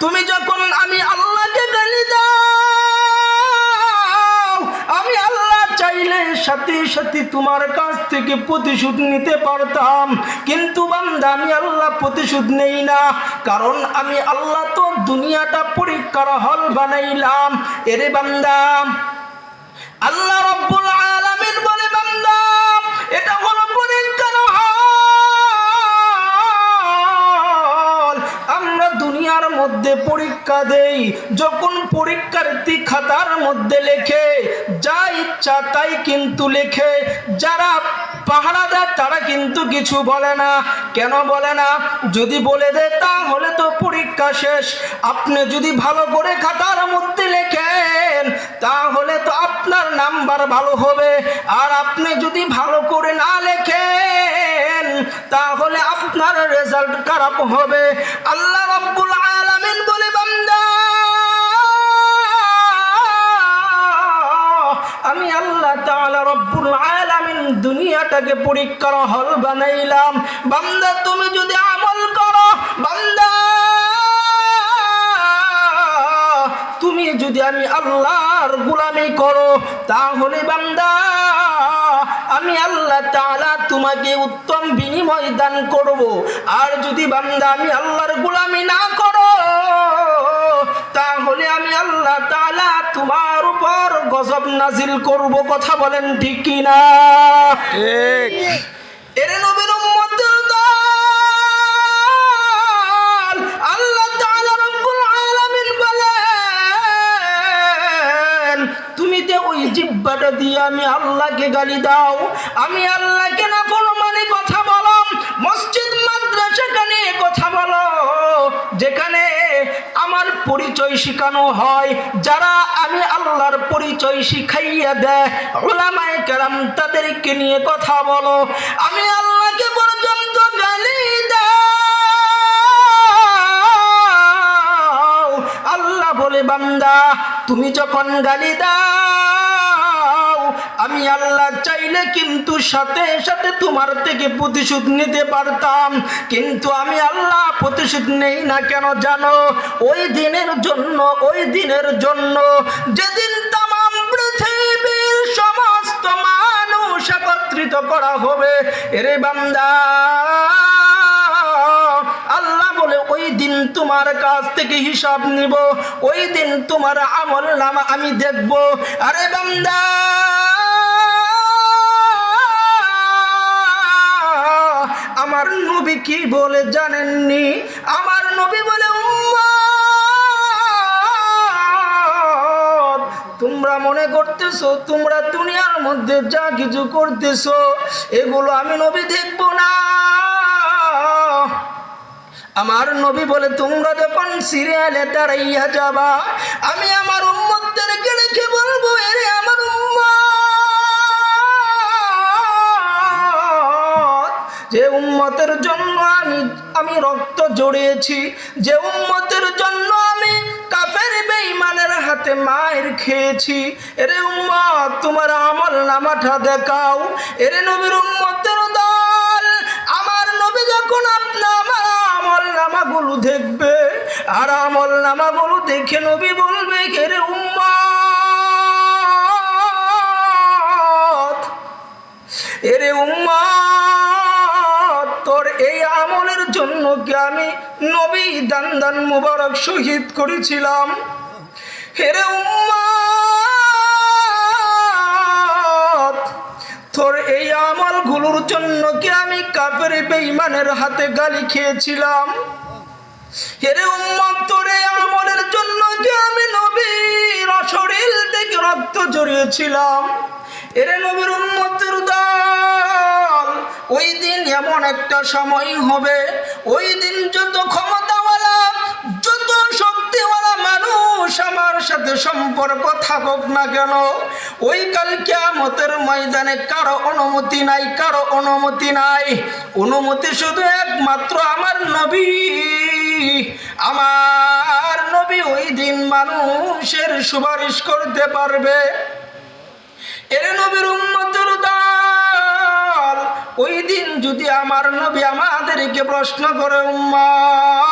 তুমি যখন আমি আল্লাহকে গালি দাও, আমি আল্লাহ চাইলে সাথে সাথে তোমার কাছ থেকে প্রতিশোধ নিতে পারতাম, কিন্তু বান্দা আমি আল্লাহ প্রতিশোধ নেই না। কারণ আমি আল্লাহ তো দুনিয়াটা পরীক্ষার হল বানাইলাম। এরে বান্দা, আল্লাহ রাব্বুল আলামিন বলে, বান্দা এটা হলো পরীক্ষার হল। আমরা দুনিয়ার মধ্যে পরীক্ষা দেই, যখন পরীক্ষার্থী খাতার মধ্যে লেখে যা ইচ্ছা তাই কিন্তু লেখে, যারা পাহারাদার তারা কিন্তু কিছু বলে না। কেন বলে না? যদি বলে দেয় তাহলে তো পরীক্ষা শেষ। আপনি যদি ভালো করে খাতার মধ্যে লেখেন তাহলে তো আপনার নাম্বার ভালো হবে, আর আপনি যদি ভালো করে না লেখেন তাহলে আপনার রেজাল্ট খারাপ হবে। আল্লাহ রাব্বুল আলামিন বলে, বান্দা আমি আল্লাহ তাআলা রব্বুল আলামিন দুনিয়াটাকে পরীক্ষার হল বানাইলাম। বান্দা তুমি যদি আমল করো, বান্দা তুমি যদি আমি আল্লাহর গোলামি করো, তাহলে বান্দা আমি আল্লাহ তাআলা তোমাকে উত্তম বিনিময় দান করব। আর যদি বান্দা আমি আল্লাহর গোলামি না করো, তাহলে আমি আল্লাহ তাআলা তোমার উপর গজব নাজিল করব। কথা বলেন ঠিক কি না? ঠিক। এর নবীর উম্মতের দল, আল্লাহ তাআলা রব্বুল আলামিন বলেন, তুমি যে ওই জিহ্বাটা দিয়ে আমি আল্লাহকে গালি দাও, আমি আল্লাহকে নাফরমানি কথা বলো, মসজিদ মাদ্রাসা নিয়ে কথা বলো, যেখানে আমার পরিচয় শেখানো হয়, যারা আমি আল্লাহর পরিচয় শিখাইয়া দেয় উলামায়ে কেরাম, তাদেরকে নিয়ে কথা বলো, আমি আল্লাহকে পর্যন্ত গালি দাও। আল্লাহ বলে, বান্দা তুমি যখন গালি দাও, আমি আল্লাহ চাইলে কিন্তু সাথে সাথে তোমার থেকে প্রতিশোধ নিতে পারতাম, কিন্তু আমি আল্লাহ প্রতিশোধ নেই না। কেন জানো? ওই দিনের জন্য যেদিন তামাম পৃথিবীর সমস্ত মানুষ একত্রিত করা হবে। এরে বান্দা, আল্লাহ বলে ওই দিন তোমার কাছ থেকে হিসাব নিব, ওই দিন তোমার আমলনামা আমি দেখব। আরে বান্দা, আমার নবী কি বলে জানেননি? আমার নবী বলে, উম্মত তোমরা মনে করতেছো তোমরা দুনিয়ার মধ্যে যা কিছু করতেছো এগুলো আমি নবী দেখব না। আমার নবী বলে, তোমরা যখন সিরিয়ালে দাঁড়াইয়া যাবা, আমি আমার উম্মতদেরকে রেখে বলবো, এরে আমার উম্মত, যে উম্মতের জন্য আমি রক্ত জড়িয়েছি, যে উম্মতের জন্য আমি কাফের বেঈমানের হাতে মায়ের খেয়েছি, এরে উম্মত তোমার আমলনামাটা দেখাও। এরে নবীর উম্মতের দল, আমার নবী যখন আপনার আমলনামাগুলো দেখবে, আর আমলনামাগুলো দেখে নবী বলবে, এরে উম্মত, এরে উম্মত, তোর এই আমলের জন্য কি আমি নবী দান মুবারক শহীদ করেছিলাম? এরে উম্মত, তোর এই আমলগুলোর জন্য কি আমি কাফের বেঈমানের হাতে গালি খেয়েছিলাম? এরে উম্মত, তোর এই আমলের জন্য কি আমি নবীর শরীর থেকে রক্ত জড়িয়েছিলাম? এরে নবীর উম্মতের দল, ওই দিন এমন একটা সময় হবে, ওই দিন যত ক্ষমতাওয়ালা, যত শক্তিওয়ালা মানুষ আমার সাথে সম্পর্ক থাকুক না কেন, ওই কাল কিয়ামতের ময়দানে কারো অনুমতি নাই, কারো অনুমতি নাই। অনুমতি শুধু একমাত্র আমার নবী। আমার নবী ওই দিন মানুষের সুপারিশ করতে পারবে। এরে নবীর উম্মতের দল, ওই দিন যদি আমার নবী আমাদেরকে প্রশ্ন করে, উম্মত